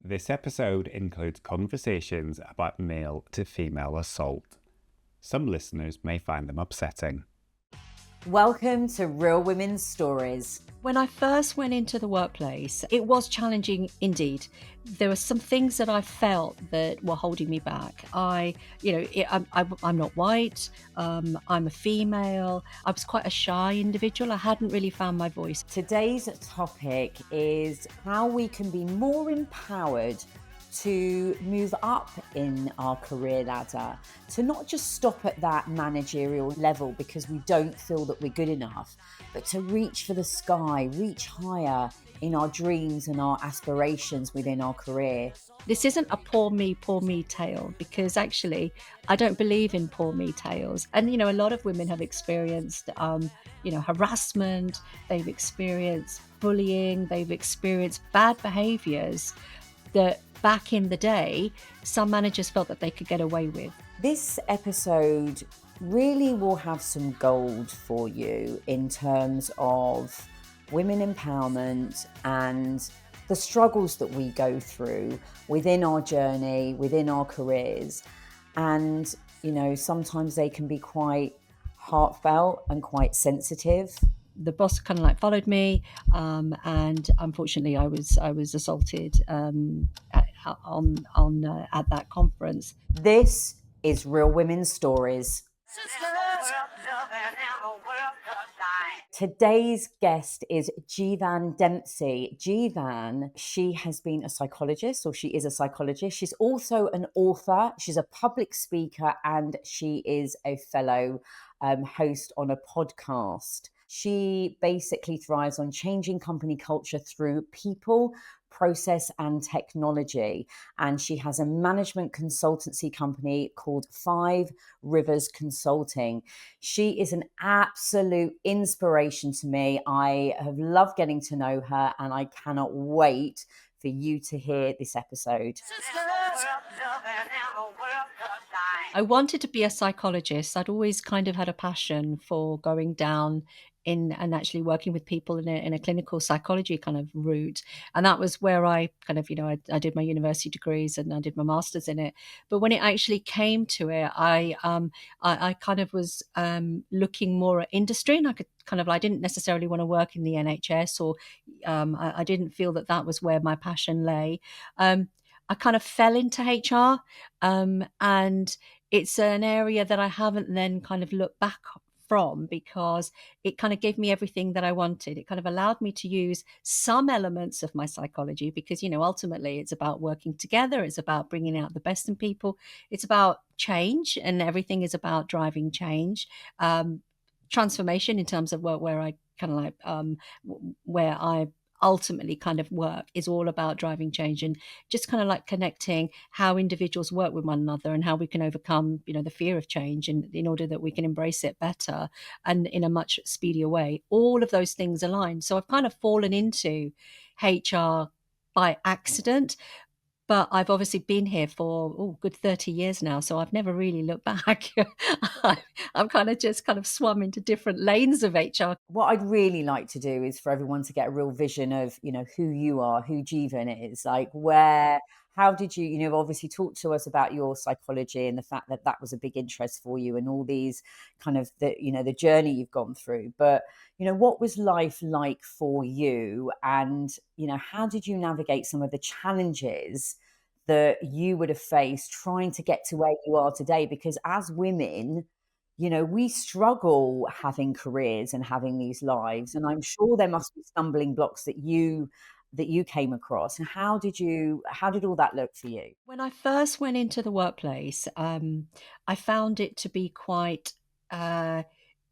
This episode includes conversations about male to female assault. Some listeners may find them upsetting. Welcome to Real Women's Stories. When I first went into the workplace, it was challenging indeed. There were some things that I felt that were holding me back. I'm not white. I'm a female. I was quite a shy individual. I hadn't really found my voice. Today's topic is how we can be more empowered to move up in our career ladder, to not just stop at that managerial level because we don't feel that we're good enough, but to reach for the sky, reach higher in our dreams and our aspirations within our career. This isn't a poor me tale, because actually I don't believe in poor me tales. And, a lot of women have experienced, harassment, they've experienced bullying, they've experienced bad behaviors that back in the day, some managers felt that they could get away with. This episode really will have some gold for you in terms of women empowerment and the struggles that we go through within our journey, within our careers. And, sometimes they can be quite heartfelt and quite sensitive. The boss kind of followed me, and unfortunately, I was assaulted at that conference. This is Real Women's Stories. Today's guest is Jivan Dempsey. Jivan, she has been a psychologist, or she is a psychologist. She's also an author. She's a public speaker, and she is a fellow host on a podcast. She basically thrives on changing company culture through people, process and technology. And she has a management consultancy company called 5 Rivers Consulting. She is an absolute inspiration to me. I have loved getting to know her, and I cannot wait for you to hear this episode. I wanted to be a psychologist. I'd always kind of had a passion for going down in and actually working with people in a clinical psychology kind of route. And that was where I kind of, I did my university degrees and I did my master's in it. But when it actually came to it, I kind of was looking more at industry, and I didn't necessarily want to work in the NHS, or I didn't feel that was where my passion lay. I kind of fell into HR, and it's an area that I haven't then kind of looked back from, because it kind of gave me everything that I wanted. It kind of allowed me to use some elements of my psychology, because, ultimately it's about working together. It's about bringing out the best in people. It's about change, and everything is about driving change, transformation in terms of where I kind of where I ultimately kind of work is all about driving change, and just kind of connecting how individuals work with one another and how we can overcome, the fear of change, and in order that we can embrace it better and in a much speedier way. All of those things align. So I've kind of fallen into HR by accident, but I've obviously been here for good 30 years now, so I've never really looked back. I've kind of swum into different lanes of HR. What I'd really like to do is for everyone to get a real vision of, who you are, who Jivan is, how did you, obviously talk to us about your psychology and the fact that that was a big interest for you, and all these kind of the journey you've gone through. But, what was life like for you? And, how did you navigate some of the challenges that you would have faced trying to get to where you are today? Because as women, we struggle having careers and having these lives. And I'm sure there must be stumbling blocks that you came across. And how did all that look for you? When I first went into the workplace, I found it to be quite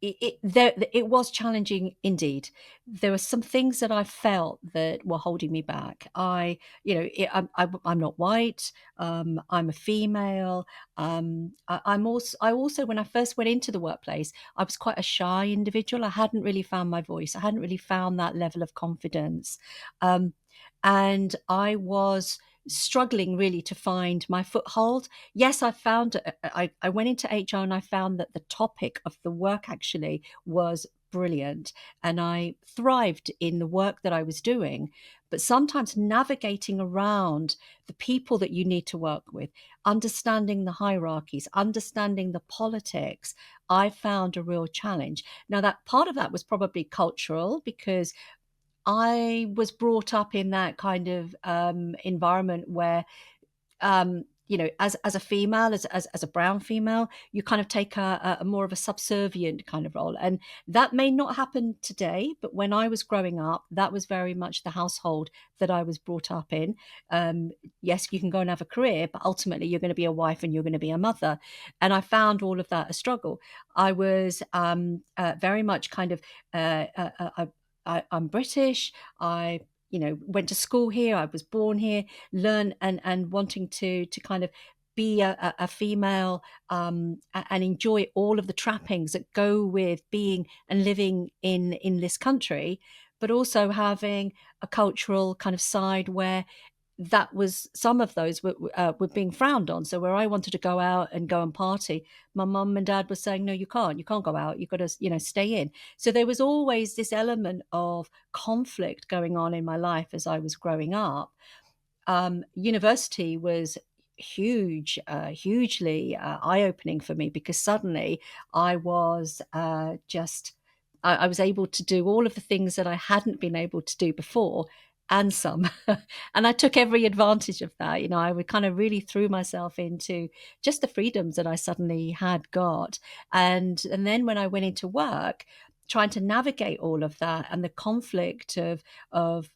it was challenging indeed. There were some things that I felt that were holding me back. I'm not white. I'm a female. I also, when I first went into the workplace, I was quite a shy individual. I hadn't really found my voice. I hadn't really found that level of confidence, and I was struggling really to find my foothold. Yes, I went into HR and I found that the topic of the work actually was brilliant, and I thrived in the work that I was doing. But sometimes navigating around the people that you need to work with, understanding the hierarchies, understanding the politics, I found a real challenge. Now, that part of that was probably cultural, because I was brought up in that kind of environment where, as a female, as a brown female, you kind of take a more of a subservient kind of role, and that may not happen today. But when I was growing up, that was very much the household that I was brought up in. Yes, you can go and have a career, but ultimately you're going to be a wife and you're going to be a mother, and I found all of that a struggle. I was very much kind of I'm British. I went to school here. I was born here. Learn and wanting to kind of be a female, and enjoy all of the trappings that go with being and living in this country, but also having a cultural kind of side where that was, some of those were being frowned on. So where I wanted to go out and go and party, my mum and dad were saying, no, you can't go out, you've got to stay in. So there was always this element of conflict going on in my life as I was growing up. University was hugely eye-opening for me, because suddenly I was I was able to do all of the things that I hadn't been able to do before, and some. And I took every advantage of that. I would kind of really threw myself into just the freedoms that I suddenly had got. And then when I went into work, trying to navigate all of that and the conflict of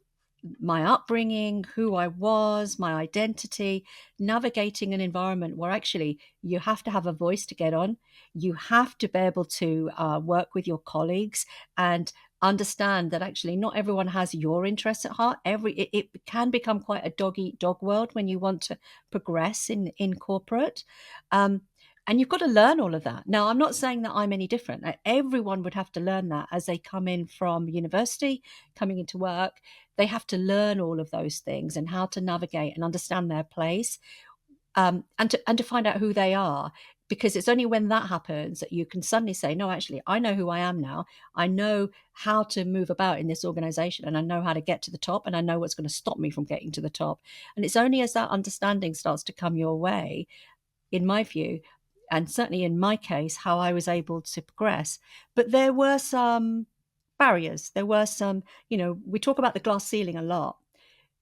my upbringing, who I was, my identity, navigating an environment where actually you have to have a voice to get on. You have to be able to work with your colleagues and understand that actually not everyone has your interests at heart. It can become quite a dog eat dog world when you want to progress in corporate. And you've got to learn all of that. Now, I'm not saying that I'm any different. Everyone would have to learn that as they come in from university, coming into work. They have to learn all of those things and how to navigate and understand their place, and to find out who they are. Because it's only when that happens that you can suddenly say, no, actually, I know who I am now. I know how to move about in this organization, and I know how to get to the top, and I know what's going to stop me from getting to the top. And it's only as that understanding starts to come your way, in my view, and certainly in my case, how I was able to progress. But there were some barriers. There were some, we talk about the glass ceiling a lot.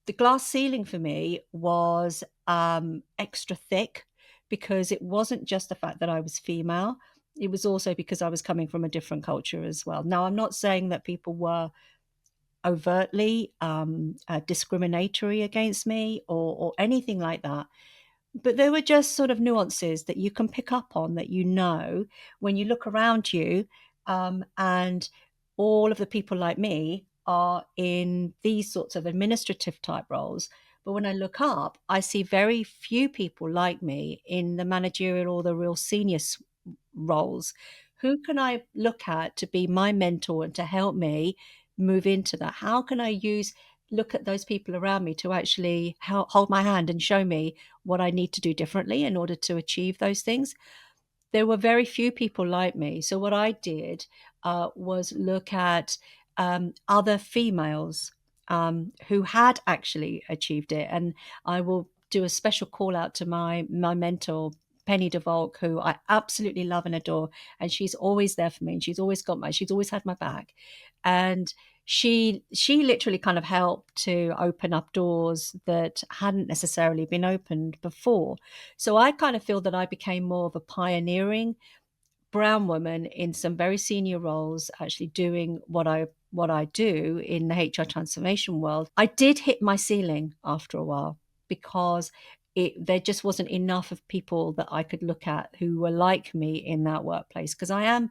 The glass ceiling for me was extra thick, because it wasn't just the fact that I was female. It was also because I was coming from a different culture as well. Now, I'm not saying that people were overtly discriminatory against me or anything like that. But there were just sort of nuances that you can pick up on, that when you look around you, and all of the people like me are in these sorts of administrative type roles. But when I look up, I see very few people like me in the managerial or the real senior roles. Who can I look at to be my mentor and to help me move into that? How can I look at those people around me to actually hold my hand and show me what I need to do differently in order to achieve those things? There were very few people like me. So what I did was look at other females who had actually achieved it. And I will do a special call out to my mentor, Penny DeVolk, who I absolutely love and adore. And she's always there for me. And she's always had my back. And she literally kind of helped to open up doors that hadn't necessarily been opened before. So I kind of feel that I became more of a pioneering brown woman in some very senior roles, actually doing what I do in the HR transformation world. I did hit my ceiling after a while, because there just wasn't enough of people that I could look at who were like me in that workplace. Because I am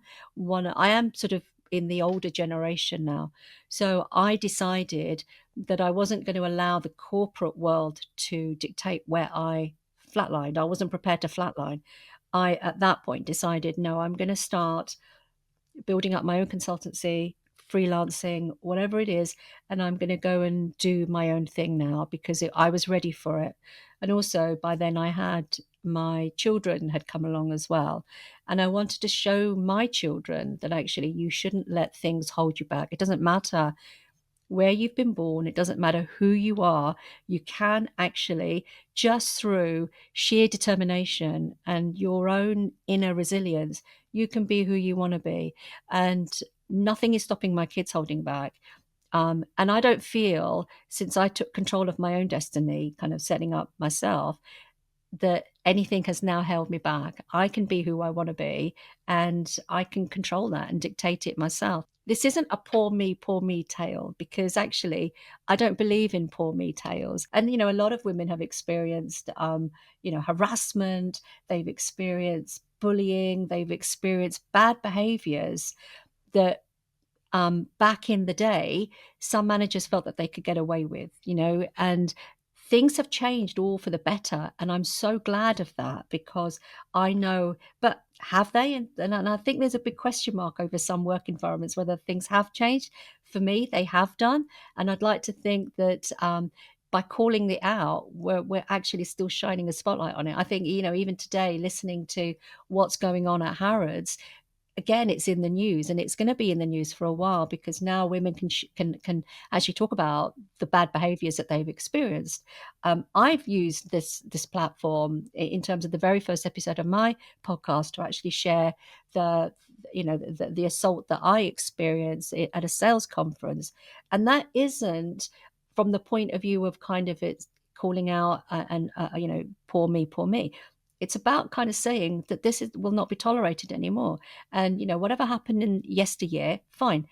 sort of in the older generation now. So I decided that I wasn't going to allow the corporate world to dictate where I flatlined. I wasn't prepared to flatline. I, at that point, decided, no, I'm going to start building up my own consultancy, freelancing, whatever it is, and I'm going to go and do my own thing now, because I was ready for it. And also by then I had my children had come along as well. And I wanted to show my children that actually you shouldn't let things hold you back. It doesn't matter where you've been born, it doesn't matter who you are, you can actually, just through sheer determination and your own inner resilience, you can be who you want to be. And nothing is stopping my kids holding back. And I don't feel, since I took control of my own destiny, kind of setting up myself, that anything has now held me back. I can be who I want to be, and I can control that and dictate it myself. This isn't a poor me tale, because actually I don't believe in poor me tales. And, a lot of women have experienced, harassment, they've experienced bullying, they've experienced bad behaviors that back in the day, some managers felt that they could get away with, and things have changed all for the better. And I'm so glad of that, because I know, but have they? And I think there's a big question mark over some work environments, whether things have changed. For me, they have done. And I'd like to think that, by calling it out, we're actually still shining a spotlight on it. I think, even today, listening to what's going on at Harrods, again, it's in the news, and it's going to be in the news for a while, because now women can actually talk about the bad behaviors that they've experienced. I've used this platform in terms of the very first episode of my podcast to actually share the assault that I experienced at a sales conference. And that isn't from the point of view of kind of it's calling out and poor me. It's about kind of saying that will not be tolerated anymore. And, whatever happened in yesteryear, fine,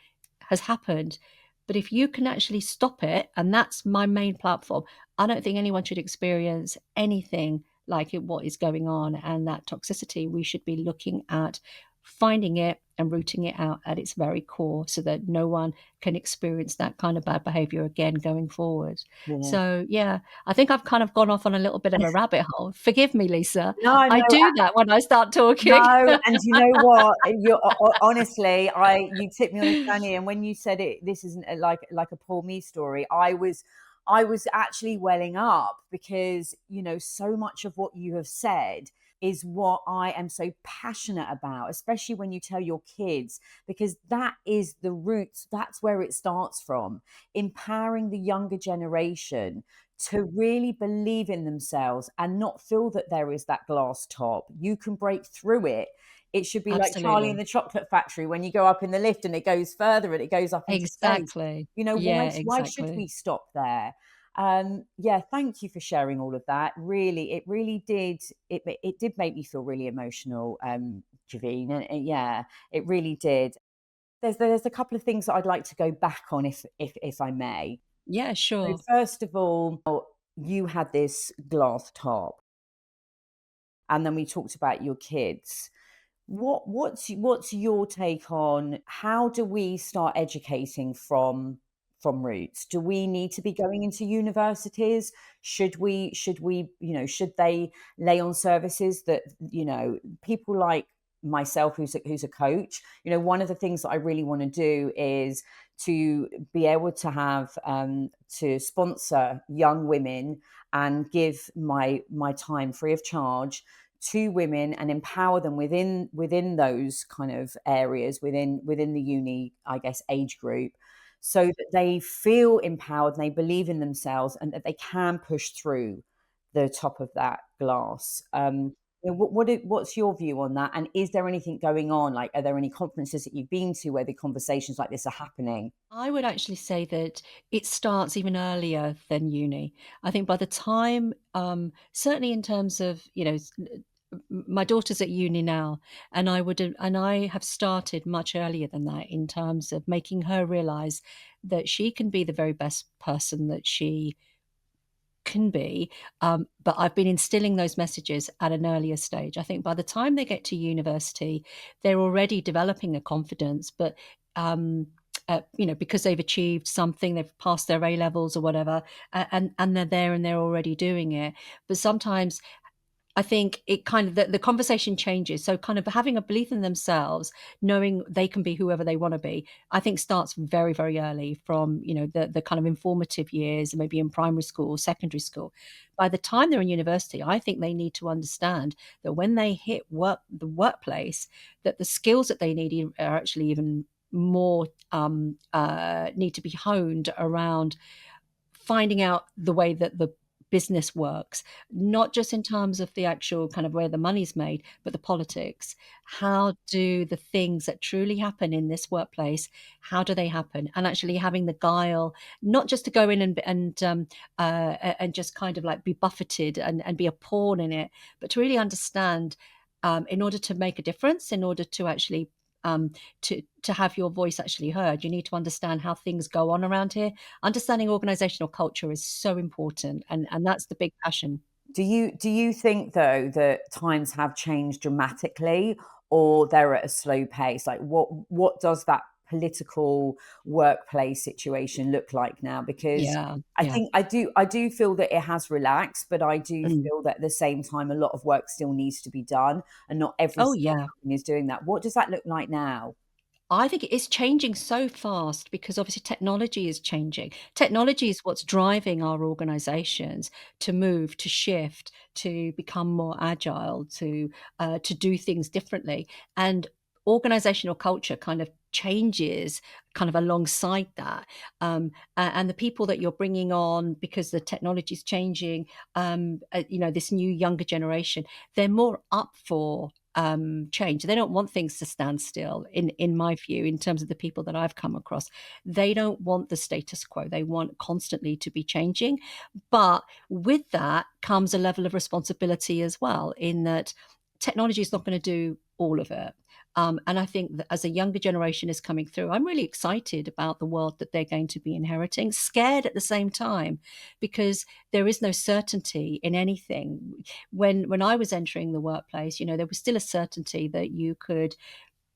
has happened. But if you can actually stop it, and that's my main platform, I don't think anyone should experience anything like what is going on. And that toxicity, we should be looking at finding it and rooting it out at its very core, so that no one can experience that kind of bad behavior again going forward. Yeah. So, yeah, I think I've kind of gone off on a little bit of a rabbit hole. Forgive me, Lisa. No, I no, do that when I start talking. No, and you know what? Honestly, you tipped me on the journey. And when you said it, this isn't like a poor me story. I was actually welling up, because so much of what you have said is what I am so passionate about, especially when you tell your kids, because that is the roots. That's where it starts from. Empowering the younger generation to really believe in themselves and not feel that there is that glass top. You can break through it. It should be like Charlie in Absolutely. the Chocolate Factory, when you go up in the lift and it goes further and it goes up into space. Exactly. Why should we stop there? Thank you for sharing all of that. It really did. It did make me feel really emotional, Javine. And yeah, it really did. There's a couple of things that I'd like to go back on, if I may. Yeah, sure. So first of all, you had this glass top, and then we talked about your kids. What's your take on how do we start educating from roots? Do we need to be going into universities? Should they lay on services that, people like myself, who's a coach? One of the things that I really want to do is to be able to have to sponsor young women and give my time free of charge to women and empower them within those kind of areas within the uni, I guess, age group, so that they feel empowered and they believe in themselves and that they can push through the top of that glass. What's your view on that? And is there anything going on? Like, are there any conferences that you've been to where the conversations like this are happening? I would actually say that it starts even earlier than uni. I think by the time, certainly in terms of, my daughter's at uni now, and I have started much earlier than that in terms of making her realize that she can be the very best person that she can be. But I've been instilling those messages at an earlier stage. I think by the time they get to university, they're already developing a confidence, but because they've achieved something, they've passed their A levels or whatever, and they're there and they're already doing it. But sometimes I think it kind of the conversation changes. So kind of having a belief in themselves, knowing they can be whoever they want to be, I think starts very, very early from, the kind of informative years, maybe in primary school, secondary school. By the time they're in university, I think they need to understand that when they hit the workplace, that the skills that they need are actually even more need to be honed around finding out the way that the business works, not just in terms of the actual kind of where the money's made, but the politics. How do the things that truly happen in this workplace, how do they happen? And actually having the guile, not just to go in and just kind of like be buffeted and be a pawn in it, but to really understand, in order to make a difference, in order to actually um, to have your voice actually heard, you need to understand how things go on around here. Understanding organizational culture is so important, and that's the big passion. Do you think though that times have changed dramatically, or they're at a slow pace? Like what does that political workplace situation look like now? Because Yeah, I yeah. think I do feel that it has relaxed, but I do Mm. feel that at the same time a lot of work still needs to be done, and not every Oh, single yeah. company is doing that. What does that look like now? I think it is changing so fast because obviously technology is changing. Technology is what's driving our organizations to move, to shift, to become more agile, to do things differently. And organizational culture kind of changes kind of alongside that. And the people that you're bringing on because the technology is changing, this new younger generation, they're more up for change. They don't want things to stand still, in my view, in terms of the people that I've come across. They don't want the status quo. They want constantly to be changing. But with that comes a level of responsibility as well, in that technology is not going to do all of it. And I think that as a younger generation is coming through, I'm really excited about the world that they're going to be inheriting, scared at the same time, because there is no certainty in anything. When I was entering the workplace, there was still a certainty that you could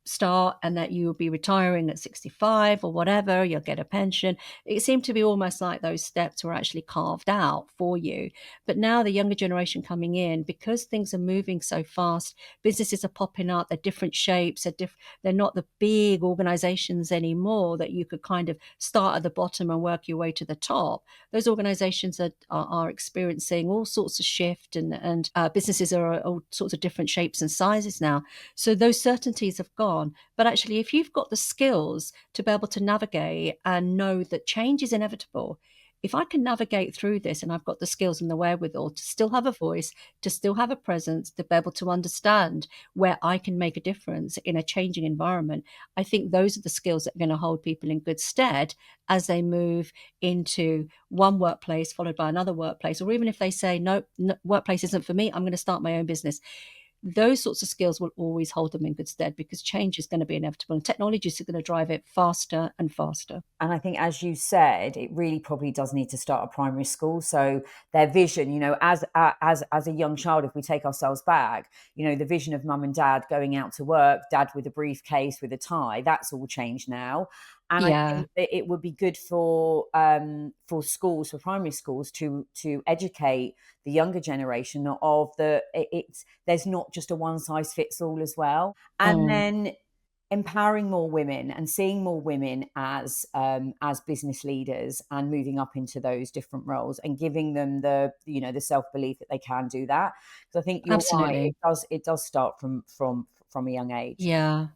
start and that you will be retiring at 65 or whatever, you'll get a pension. It seemed to be almost like those steps were actually carved out for you. But now the younger generation coming in, because things are moving so fast, businesses are popping up, they're different shapes, they're not the big organizations anymore that you could kind of start at the bottom and work your way to the top. Those organizations are experiencing all sorts of shift, and businesses are all sorts of different shapes and sizes now. So those certainties have gone. But actually, if you've got the skills to be able to navigate and know that change is inevitable, if I can navigate through this and I've got the skills and the wherewithal to still have a voice, to still have a presence, to be able to understand where I can make a difference in a changing environment, I think those are the skills that are going to hold people in good stead as they move into one workplace followed by another workplace, or even if they say, no, workplace isn't for me, I'm going to start my own business. Those sorts of skills will always hold them in good stead because change is going to be inevitable and technology is going to drive it faster and faster. And I think, as you said, it really probably does need to start at primary school. So their vision, as a young child, if we take ourselves back, the vision of mum and dad going out to work, dad with a briefcase with a tie, that's all changed now. And I Yeah. think that it would be good for schools, for primary schools, to educate the younger generation of there's not just a one size fits all as well. And Mm. then empowering more women and seeing more women as business leaders and moving up into those different roles and giving them the self-belief that they can do that, because I think you're right, Absolutely. it does start from a young age. Yeah.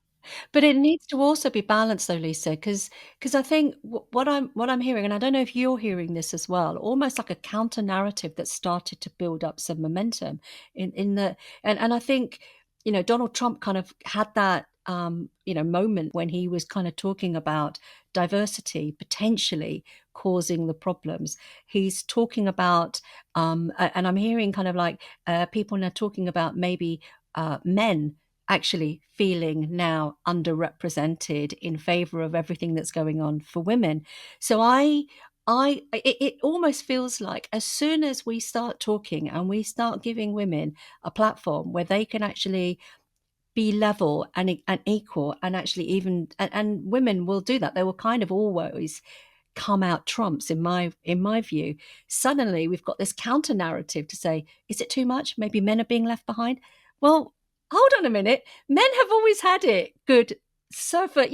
But it needs to also be balanced though, Lisa, because I think what I'm hearing, and I don't know if you're hearing this as well, almost like a counter narrative that started to build up some momentum in the and I think, Donald Trump kind of had that moment when he was kind of talking about diversity potentially causing the problems. He's talking about and I'm hearing kind of like people now talking about maybe men actually feeling now underrepresented in favor of everything that's going on for women. So it almost feels like as soon as we start talking and we start giving women a platform where they can actually be level and equal, and actually even and women will do that. They will kind of always come out trumps in my view. Suddenly we've got this counter narrative to say, is it too much? Maybe men are being left behind. Well, hold on a minute. Men have always had it good, so for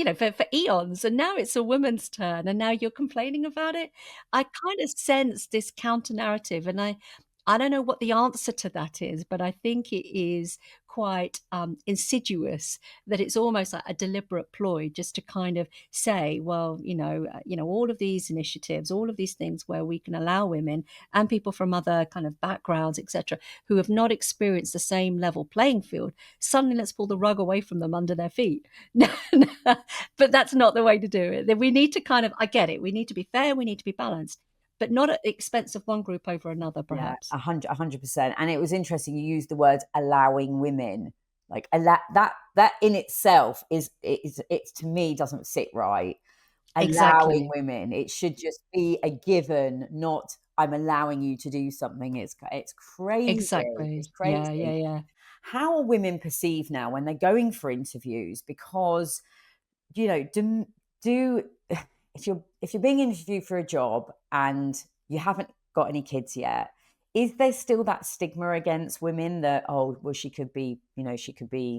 eons, and now it's a woman's turn, and now you're complaining about it. I kind of sense this counter narrative, and I don't know what the answer to that is, but I think it is quite insidious, that it's almost like a deliberate ploy just to kind of say, well, all of these initiatives, all of these things where we can allow women and people from other kind of backgrounds, etc., who have not experienced the same level playing field, suddenly let's pull the rug away from them under their feet. But that's not the way to do it. We need to I get it, we need to be fair, we need to be balanced, but not at the expense of one group over another, perhaps. Yeah, 100%. And it was interesting you used the word allowing women. Like that in itself is to me doesn't sit right. Allowing Exactly. women, it should just be a given, not I'm allowing you to do something. It's crazy. Exactly. It's Yeah, crazy. yeah, yeah. How are women perceived now when they're going for interviews? Because do if you're being interviewed for a job and you haven't got any kids yet, is there still that stigma against women that, oh, well, she could be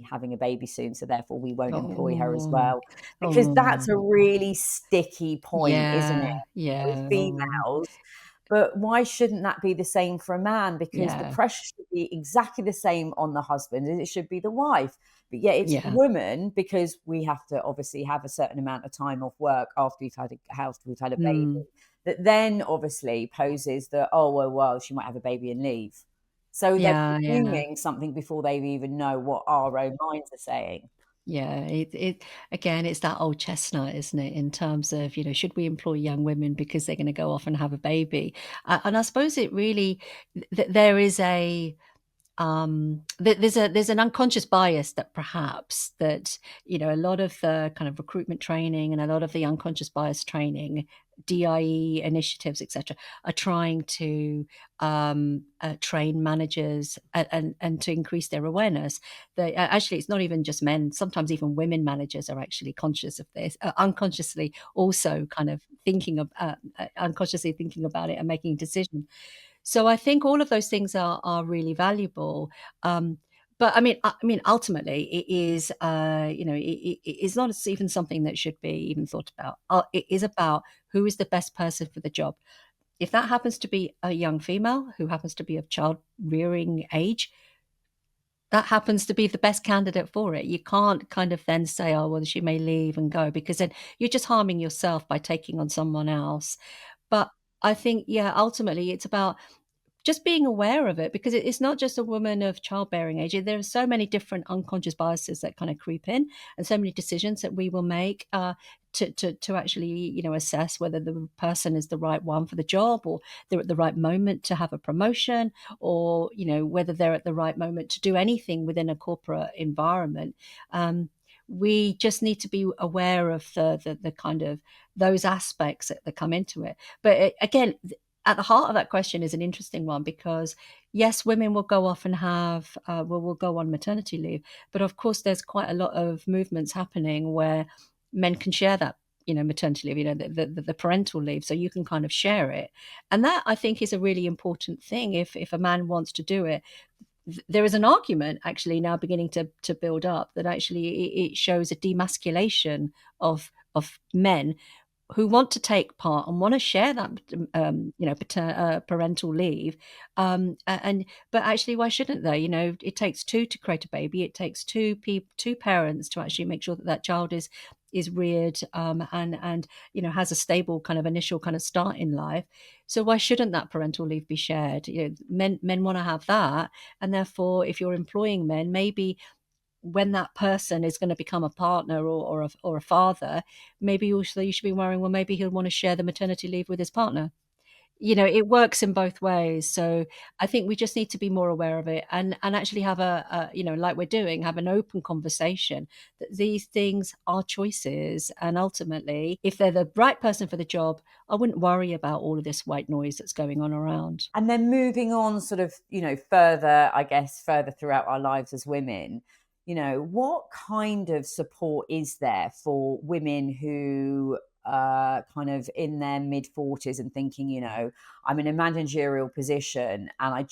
having a baby soon, so therefore we won't employ her as Oh, well? Because that's oh, a really sticky point, isn't it, yeah, with yeah, oh, females? But why shouldn't that be the same for a man? Because the yeah, pressure should be exactly the same on the husband as it should be the wife. But yet it's the yeah, woman, because we have to obviously have a certain amount of time off work after we've had a baby, mm, that then obviously poses that, oh, well, she might have a baby and leave. So they're yeah, yeah. presuming something before they even know what our own minds are saying. Yeah, it again, it's that old chestnut, isn't it? In terms of, should we employ young women because they're going to go off and have a baby? And I suppose it really, there is there's an unconscious bias that perhaps that a lot of the kind of recruitment training and a lot of the unconscious bias training, DIE initiatives, etc., are trying to train managers and to increase their awareness. Actually, it's not even just men. Sometimes even women managers are actually conscious of this, unconsciously also kind of unconsciously thinking about it and making a decision. So I think all of those things are really valuable. But I mean, ultimately, it is, it's not even something that should be even thought about. It is about who is the best person for the job. If that happens to be a young female who happens to be of child rearing age, that happens to be the best candidate for it. You can't kind of then say, oh, well, she may leave and go, because then you're just harming yourself by taking on someone else. But I think, yeah, ultimately, it's about just being aware of it, because it's not just a woman of childbearing age. There are so many different unconscious biases that kind of creep in, and so many decisions that we will make to actually assess whether the person is the right one for the job, or they're at the right moment to have a promotion, or whether they're at the right moment to do anything within a corporate environment. We just need to be aware of the kind of those aspects that come into it. But again, at the heart of that question is an interesting one, because yes, women will go off and have will go on maternity leave, but of course there's quite a lot of movements happening where men can share that maternity leave, the parental leave, so you can kind of share it. And that, I think, is a really important thing. If a man wants to do it, there is an argument actually now beginning to build up that actually it shows a demasculation of men who want to take part and want to share that parental leave, but actually, why shouldn't they? It takes two to create a baby. It takes two parents to actually make sure that that child is reared, and has a stable kind of initial kind of start in life. So why shouldn't that parental leave be shared? Men want to have that, and therefore, if you're employing men, maybe when that person is going to become a partner or a father, maybe also you should be worrying, well, maybe he'll want to share the maternity leave with his partner. It works in both ways. So I think we just need to be more aware of it, and actually have like we're doing, have an open conversation that these things are choices. And ultimately, if they're the right person for the job, I wouldn't worry about all of this white noise that's going on around. And then moving on sort of, further, I guess, further throughout our lives as women, what kind of support is there for women who kind of in their mid-40s and thinking, I'm in a managerial position and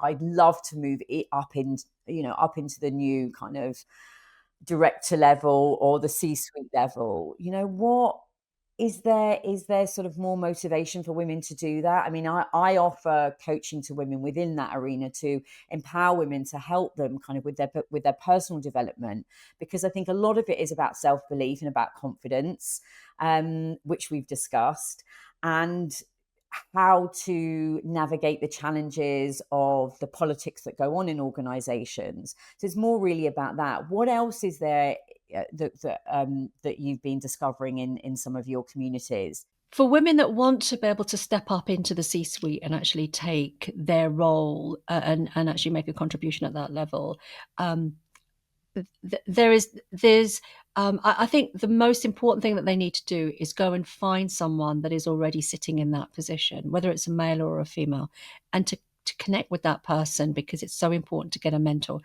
I'd love to move it up into the new kind of director level or the C-suite level. What is there sort of more motivation for women to do that? I mean, I offer coaching to women within that arena to empower women, to help them kind of with their personal development, because I think a lot of it is about self-belief and about confidence, which we've discussed, and how to navigate the challenges of the politics that go on in organizations. So it's more really about that. What else is there that you've been discovering in some of your communities? For women that want to be able to step up into the C-suite and actually take their role, and actually make a contribution at that level, there's I think the most important thing that they need to do is go and find someone that is already sitting in that position, whether it's a male or a female, and to connect with that person, because it's so important to get a mentor.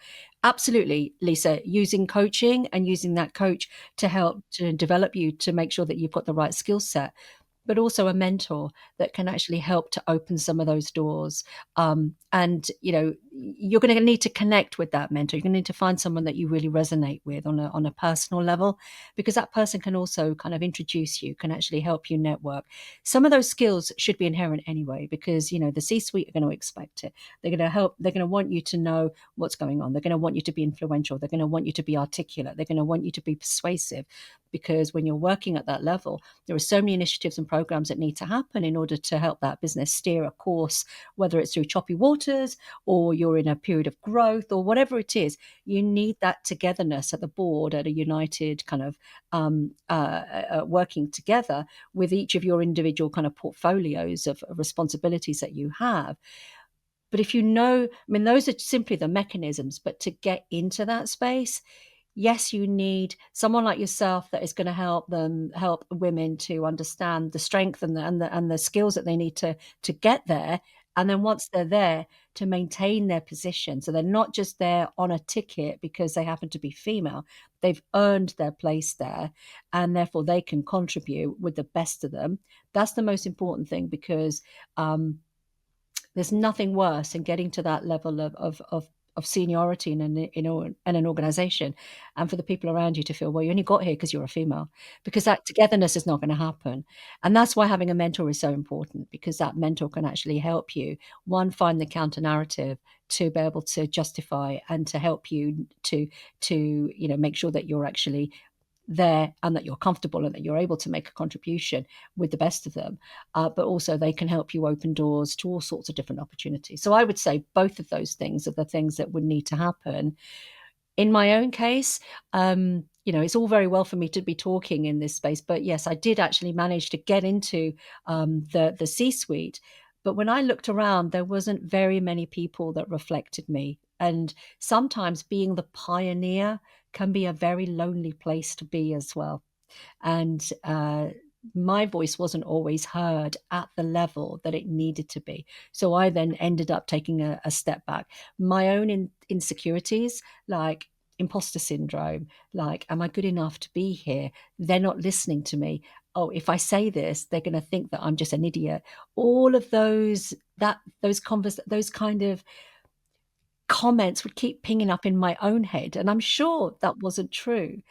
Absolutely, Lisa, using coaching and using that coach to help to develop you, to make sure that you've got the right skill set, but also a mentor that can actually help to open some of those doors. And you're going to need to connect with that mentor. You're going to need to find someone that you really resonate with on a personal level, because that person can also kind of introduce you, can actually help you network. Some of those skills should be inherent anyway, because the C-suite are going to expect it. They're going to help. They're going to want you to know what's going on. They're going to want you to be influential. They're going to want you to be articulate. They're going to want you to be persuasive, because when you're working at that level, there are so many initiatives and programs that need to happen in order to help that business steer a course, whether it's through choppy waters or you're in a period of growth or whatever it is. You need that togetherness at the board, at a united kind of working together with each of your individual kind of portfolios of responsibilities that you have. But if those are simply the mechanisms, but to get into that space, yes, you need someone like yourself that is going to help women to understand the strength and the skills that they need to get there. And then once they're there, to maintain their position. So they're not just there on a ticket because they happen to be female. They've earned their place there, and therefore they can contribute with the best of them. That's the most important thing, because there's nothing worse than getting to that level of seniority in an organization, and for the people around you to feel, well, you only got here because you're a female, because that togetherness is not going to happen. And that's why having a mentor is so important, because that mentor can actually help you, one, find the counter narrative to be able to justify and to help you to make sure that you're actually there and that you're comfortable and that you're able to make a contribution with the best of them. But also they can help you open doors to all sorts of different opportunities. So I would say both of those things are the things that would need to happen. In my own case, it's all very well for me to be talking in this space, but yes, I did actually manage to get into the C-suite. But when I looked around, there wasn't very many people that reflected me. And sometimes being the pioneer can be a very lonely place to be as well. And my voice wasn't always heard at the level that it needed to be. So I then ended up taking a step back. My own insecurities, like imposter syndrome, like, am I good enough to be here? They're not listening to me. Oh, if I say this, they're going to think that I'm just an idiot. All of those kind of comments would keep pinging up in my own head, and I'm sure that wasn't true.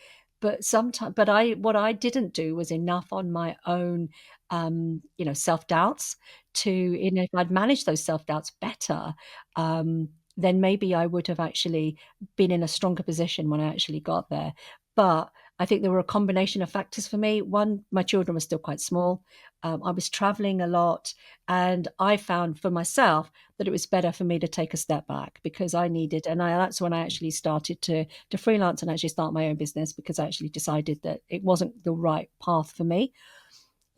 But what I didn't do was enough on my own, self-doubts if I'd managed those self-doubts better, then maybe I would have actually been in a stronger position when I actually got there. But I think there were a combination of factors for me. One, my children were still quite small. I was traveling a lot, and I found for myself that it was better for me to take a step back, because I needed, that's when I actually started to freelance and actually start my own business, because I actually decided that it wasn't the right path for me.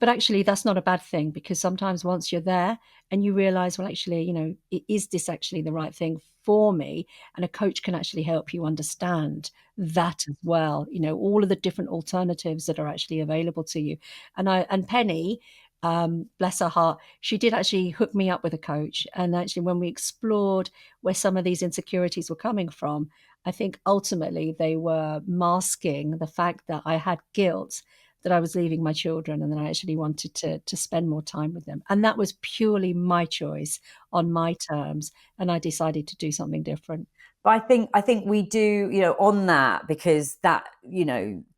But actually, that's not a bad thing, because sometimes once you're there and you realize, well, actually, is this actually the right thing for me? And a coach can actually help you understand that as well, all of the different alternatives that are actually available to you. And Penny, bless her heart, she did actually hook me up with a coach. And actually, when we explored where some of these insecurities were coming from, I think ultimately they were masking the fact that I had guilt that I was leaving my children and that I actually wanted to spend more time with them. And that was purely my choice on my terms. And I decided to do something different. But I think we do, on that, because that,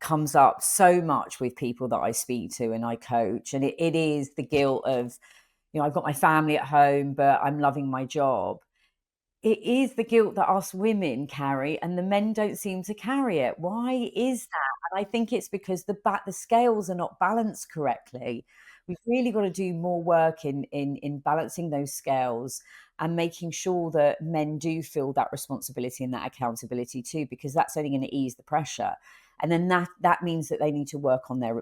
comes up so much with people that I speak to and I coach. And it is the guilt of, I've got my family at home, but I'm loving my job. It is the guilt that us women carry and the men don't seem to carry it. Why is that? And I think it's because the scales are not balanced correctly. We've really got to do more work in balancing those scales and making sure that men do feel that responsibility and that accountability too, because that's only going to ease the pressure. And then that means that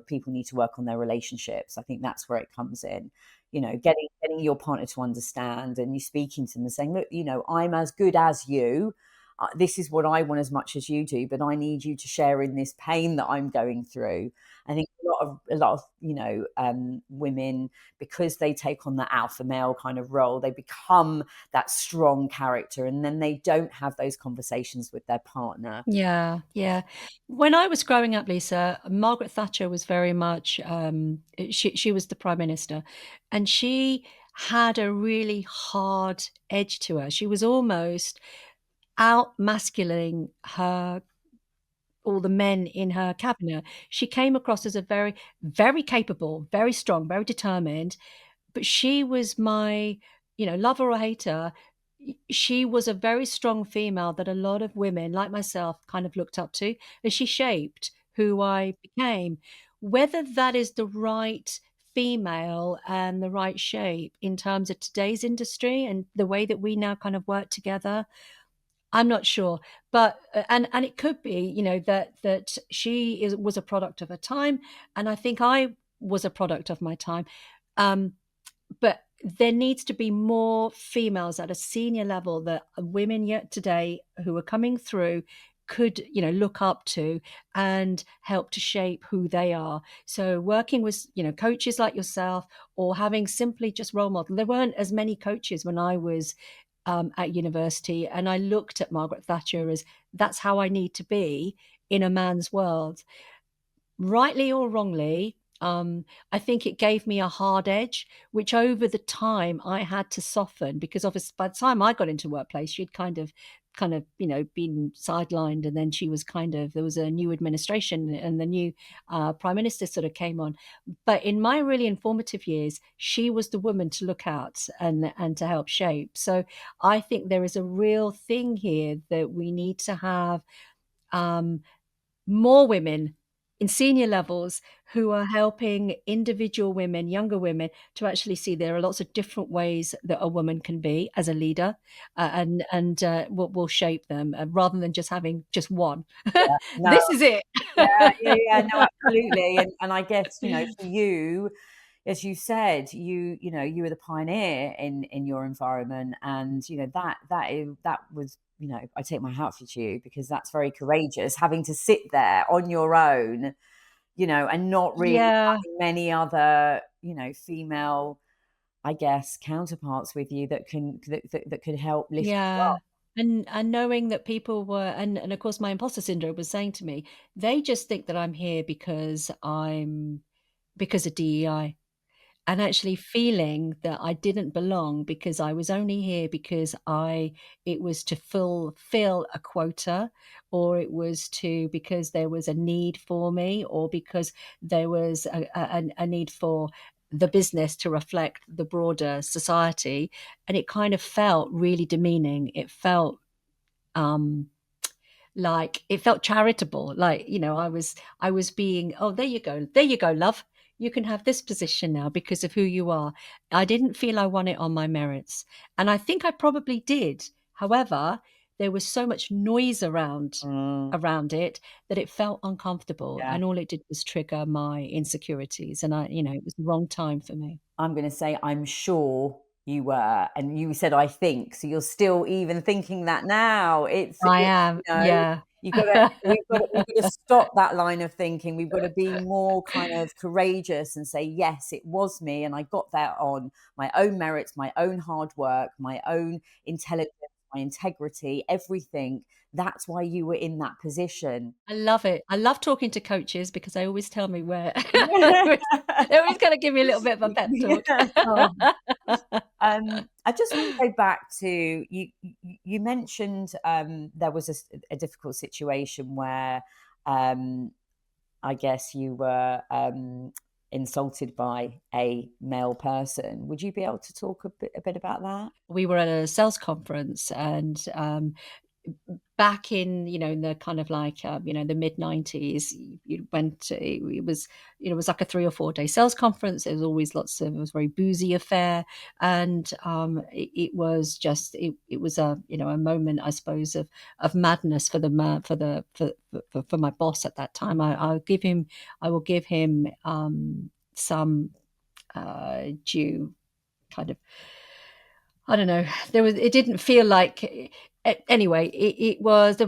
people need to work on their relationships. I think that's where it comes in. Getting your partner to understand, and you speaking to them and saying, look, I'm as good as you. This is what I want as much as you do, but I need you to share in this pain that I'm going through. I think a lot of women, because they take on that alpha male kind of role, they become that strong character, and then they don't have those conversations with their partner. Yeah, yeah. When I was growing up, Lisa, Margaret Thatcher was very much she was the prime minister, and she had a really hard edge to her. She was almost out masculining her all the men in her cabinet. She came across as a very, very capable, very strong, very determined, but she was my, love her or hate her, she was a very strong female that a lot of women like myself kind of looked up to, and she shaped who I became. Whether that is the right female and the right shape in terms of today's industry and the way that we now kind of work together, I'm not sure, but and it could be, that she was a product of her time, and I think I was a product of my time. But there needs to be more females at a senior level that women yet today who are coming through could, look up to and help to shape who they are. So working with, coaches like yourself, or having simply just role model. There weren't as many coaches when I was at university, and I looked at Margaret Thatcher as that's how I need to be in a man's world. Rightly or wrongly, I think it gave me a hard edge, which over the time I had to soften, because obviously by the time I got into workplace, she'd kind of been sidelined, and then she was there was a new administration and the new prime minister sort of came on. But in my really informative years, she was the woman to look at and to help shape. So I think there is a real thing here that we need to have more women in senior levels who are helping individual women, younger women, to actually see there are lots of different ways that a woman can be as a leader, and will shape them, rather than just having just one. Yeah, no, This is it. no, absolutely. And I guess, for you, as you said, you were the pioneer in your environment, and that was, I take my hat off to you, because that's very courageous, having to sit there on your own, and not really Yeah. having many other, female, I guess, counterparts with you that could help lift you Yeah. up. And knowing that people were, and of course my imposter syndrome was saying to me, they just think that I'm here because of DEI. And actually feeling that I didn't belong because I was only here because it was to fill a quota, or it was because there was a need for me, or because there was a need for the business to reflect the broader society. And it kind of felt really demeaning. It felt um like it felt charitable, like, I was being, oh, there you go, love, you can have this position now because of who you are. I didn't feel I won it on my merits, and I think I probably did. However, there was so much noise Mm, around it that it felt uncomfortable, yeah. and all it did was trigger my insecurities, and it was the wrong time for me. I'm going to say, I'm sure you were, and you said, I think, so you're still even thinking that now. I am, yeah. We've got to stop that line of thinking. We've got to be more kind of courageous and say, yes, it was me, and I got that on my own merits, my own hard work, my own intelligence, my integrity, everything. That's why you were in that position. I love it. I love talking to coaches because they always tell me where they always kind of give me a little bit of a pep talk. Oh. I just want to go back to you. You mentioned there was a difficult situation where I guess you were insulted by a male person. Would you be able to talk a bit about that? We were at a sales conference, and back in, in the kind of like, the mid-90s, you went to, it was, it was like a 3 or 4 day sales conference. There was always it was a very boozy affair. And it was just, it was a, a moment, I suppose, of madness for for my boss at that time. I will give him some due kind of, I don't know. It didn't feel like, anyway, it was a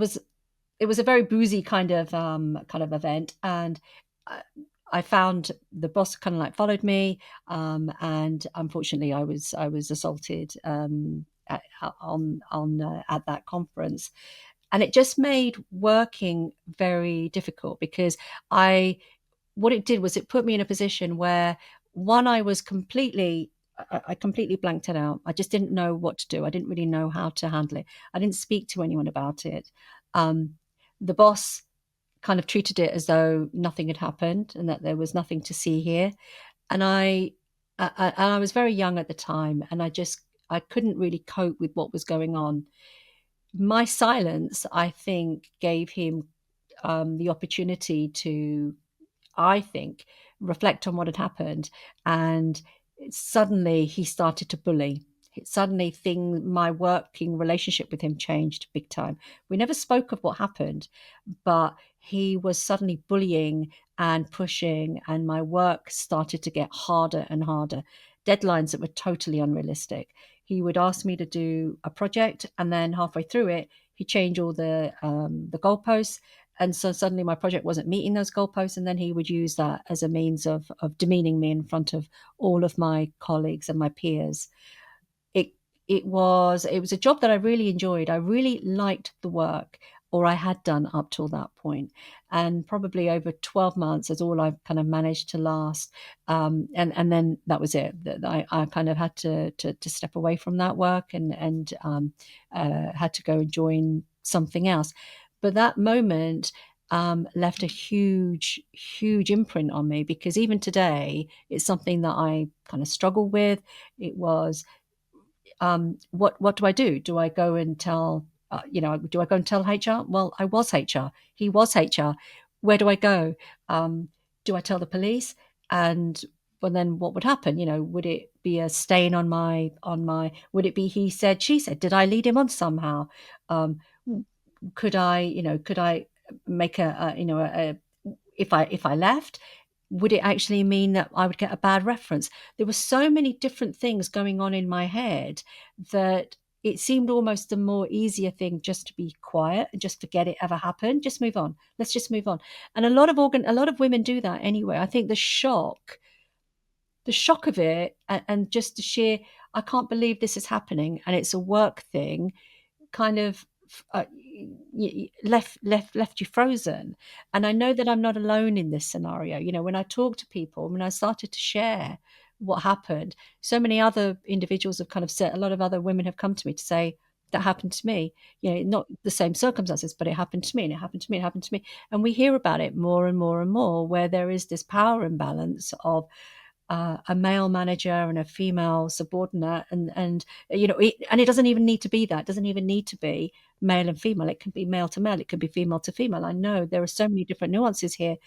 very boozy kind of event. And I, I found the boss kind of like followed me, and unfortunately I was assaulted at that conference. And it just made working very difficult, because what it did was it put me in a position where, one, I completely blanked it out. I just didn't know what to do. I didn't really know how to handle it. I didn't speak to anyone about it. The boss kind of treated it as though nothing had happened and that there was nothing to see here. And I was very young at the time, and I couldn't really cope with what was going on. My silence, I think, gave him the opportunity to, I think, reflect on what had happened. And suddenly he started to bully. Suddenly my working relationship with him changed big time. We never spoke of what happened, but he was suddenly bullying and pushing, and my work started to get harder and harder. Deadlines that were totally unrealistic. He would ask me to do a project, and then halfway through it, he'd change all the goalposts. And so suddenly my project wasn't meeting those goalposts, and then he would use that as a means of demeaning me in front of all of my colleagues and my peers. It was a job that I really enjoyed. I really liked the work, or I had done up till that point. And probably over 12 months is all I've kind of managed to last. And then that was it. That I kind of had to step away from that work, and had to go and join something else. But that moment left a huge imprint on me, because even today it's something that I kind of struggle with. It was, what do I do? Do I go and tell, do I go and tell HR? Well, I was HR. He was HR. Where do I go? Do I tell the police? And well, then what would happen? Would it be a stain on would it be he said, she said? Did I lead him on somehow? Could I make if I left, would it actually mean that I would get a bad reference? There were so many different things going on in my head that it seemed almost a more easier thing just to be quiet and just forget it ever happened. Just move on. Let's just move on. And a lot of women do that anyway. I think the shock of it, and just the sheer, I can't believe this is happening and it's a work thing, kind of left you frozen. And I know that I'm not alone in this scenario. When I talk to people, when I started to share what happened, so many other individuals have kind of said, a lot of other women have come to me to say, that happened to me, not the same circumstances, but it happened to me, and it happened to me, and it happened to me. And we hear about it more and more and more, where there is this power imbalance of a male manager and a female subordinate, and it doesn't even need to be that. It doesn't even need to be male and female. It can be male to male. It could be female to female. I know there are so many different nuances here.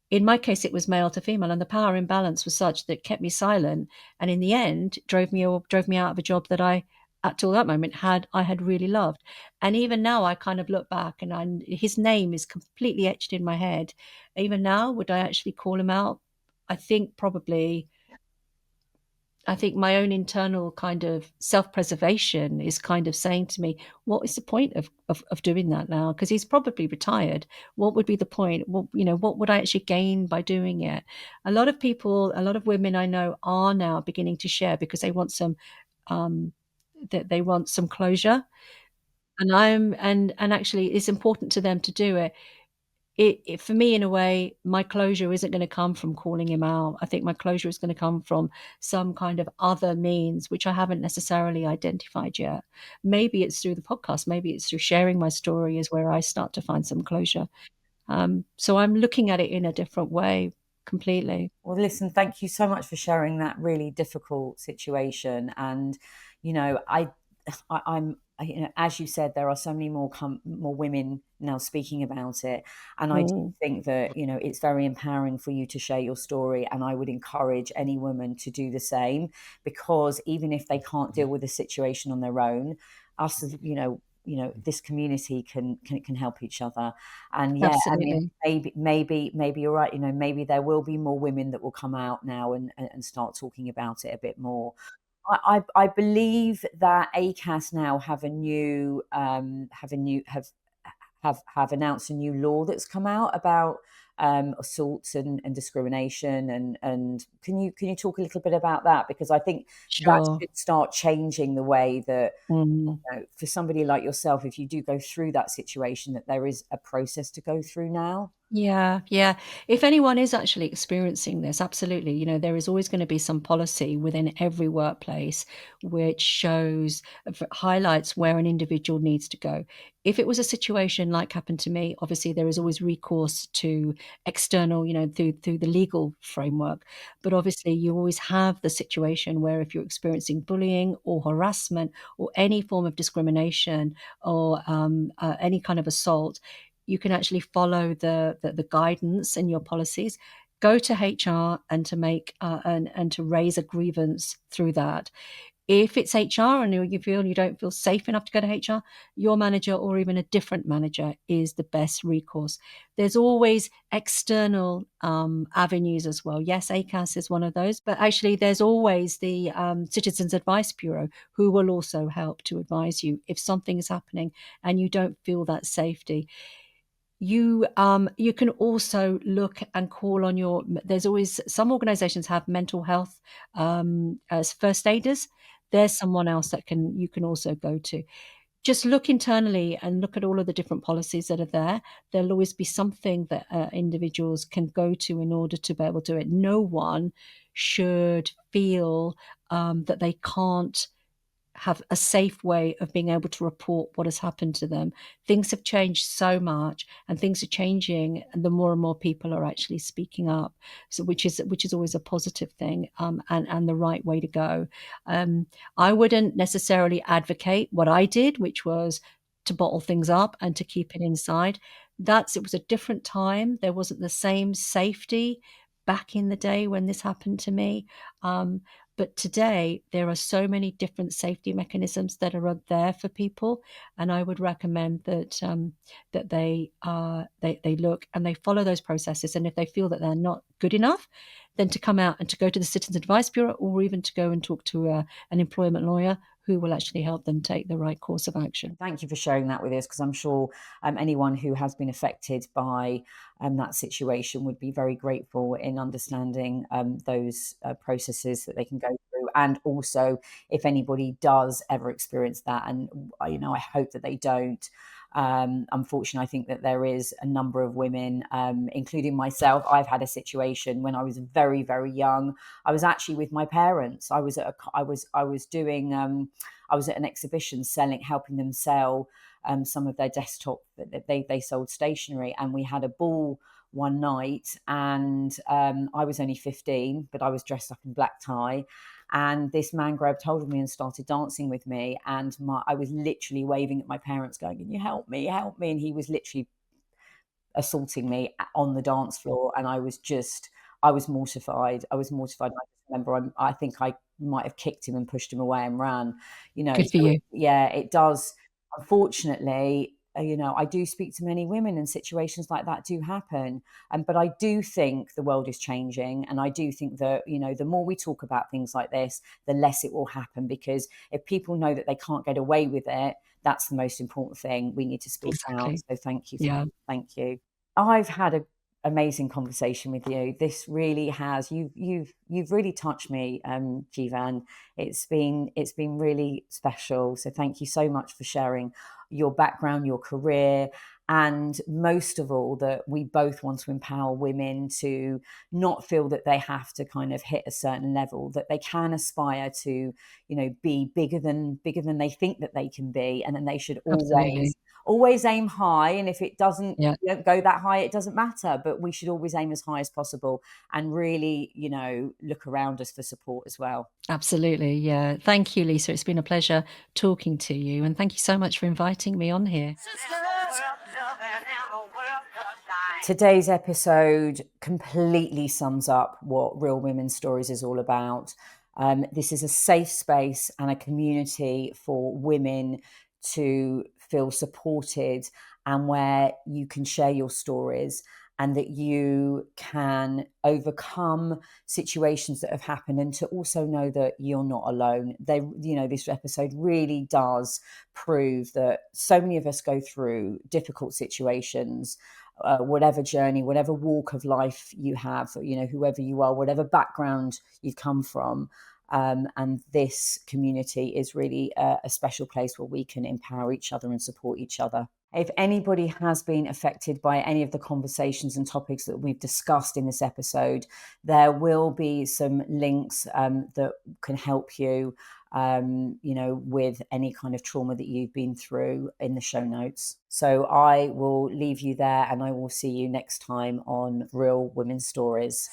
In my case, it was male to female, and the power imbalance was such that it kept me silent, and in the end, drove me out of a job that I, up till that moment, I had really loved. And even now, I kind of look back, and his name is completely etched in my head. Even now, would I actually call him out? I think my own internal kind of self-preservation is kind of saying to me, what is the point of doing that now? Because he's probably retired. What would be the point? What would I actually gain by doing it? A lot of women I know are now beginning to share, because they want some closure. and actually it's important to them to do it. It for me, in a way, my closure isn't gonna come from calling him out. I think my closure is gonna come from some kind of other means, which I haven't necessarily identified yet. Maybe it's through the podcast, maybe it's through sharing my story is where I start to find some closure. So I'm looking at it in a different way completely. Well, listen, thank you so much for sharing that really difficult situation. And, as you said, there are so many more women now speaking about it. And I do Mm, think that, it's very empowering for you to share your story. And I would encourage any woman to do the same, because even if they can't deal with the situation on their own, us, as, this community can help each other. And yeah, I mean, absolutely. maybe you're right. Maybe there will be more women that will come out now and start talking about it a bit more. I believe that ACAS now have announced a new law that's come out about assaults and discrimination, and can you talk a little bit about that, because I think that Sure. should start changing the way that, Mm. for somebody like yourself, if you do go through that situation, that there is a process to go through now. Yeah, yeah. If anyone is actually experiencing this, absolutely, there is always going to be some policy within every workplace which highlights where an individual needs to go. If it was a situation like happened to me, obviously there is always recourse to external, through the legal framework. But obviously you always have the situation where if you're experiencing bullying or harassment or any form of discrimination or any kind of assault, you can actually follow the guidance in your policies. Go to HR and to make and to raise a grievance through that. If it's HR and you feel you don't feel safe enough to go to HR, your manager or even a different manager is the best recourse. There's always external avenues as well. Yes, ACAS is one of those, but actually there's always the Citizens Advice Bureau who will also help to advise you if something is happening and you don't feel that safety. You can also look and call on there's always some organizations have mental health as first aiders. There's someone else that you can also go to. Just look internally and look at all of the different policies that are there. There'll always be something that individuals can go to in order to be able to do it. No one should feel that they can't have a safe way of being able to report what has happened to them. Things have changed so much and things are changing, and the more and more people are actually speaking up. So which is always a positive thing, and the right way to go. I wouldn't necessarily advocate what I did, which was to bottle things up and to keep it inside. It was a different time. There wasn't the same safety back in the day when this happened to me. Um, but today, there are so many different safety mechanisms that are out there for people, and I would recommend that they look and they follow those processes. And if they feel that they're not good enough, then to come out and to go to the Citizens Advice Bureau, or even to go and talk to an employment lawyer who will actually help them take the right course of action. Thank you for sharing that with us, because I'm sure anyone who has been affected by that situation would be very grateful in understanding those processes that they can go through. And also, if anybody does ever experience that, and I hope that they don't. Unfortunately, I think that there is a number of women, including myself. I've had a situation when I was very, very young. I was actually with my parents. I was doing. I was at an exhibition helping them sell some of their desktop. They sold stationery, and we had a ball one night, and I was only 15, but I was dressed up in black tie. And this man grabbed hold of me and started dancing with me. And I was literally waving at my parents, going, "Can you help me? Help me!" And he was literally assaulting me on the dance floor, and I was mortified. I was mortified. I just remember I think I might have kicked him and pushed him away and ran. Good for So you. yeah, it does. Unfortunately, I do speak to many women, and situations like that do happen. But I do think the world is changing, and I do think that the more we talk about things like this, the less it will happen. Because if people know that they can't get away with it, that's the most important thing. We need to speak out. Exactly. So thank you, Yeah. thank you. I've had an amazing conversation with you. This really has you've really touched me, Jivan. It's been really special. So thank you so much for sharing your background, your career, and most of all, that we both want to empower women to not feel that they have to kind of hit a certain level, that they can aspire to, be bigger than they think that they can be, and then they should Absolutely. always aim high. And if it doesn't, Yeah. you don't go that high, it doesn't matter. But we should always aim as high as possible, and really, look around us for support as well. Absolutely. Yeah. Thank you, Lisa. It's been a pleasure talking to you. And thank you so much for inviting me on here. Today's episode completely sums up what Real Women's Stories is all about. This is a safe space and a community for women to feel supported, and where you can share your stories, and that you can overcome situations that have happened, and to also know that you're not alone. This episode really does prove that so many of us go through difficult situations, whatever journey, whatever walk of life you have, whoever you are, whatever background you've come from. And this community is really a special place where we can empower each other and support each other. If anybody has been affected by any of the conversations and topics that we've discussed in this episode, there will be some links that can help you, with any kind of trauma that you've been through in the show notes. So I will leave you there, and I will see you next time on Real Women's Stories.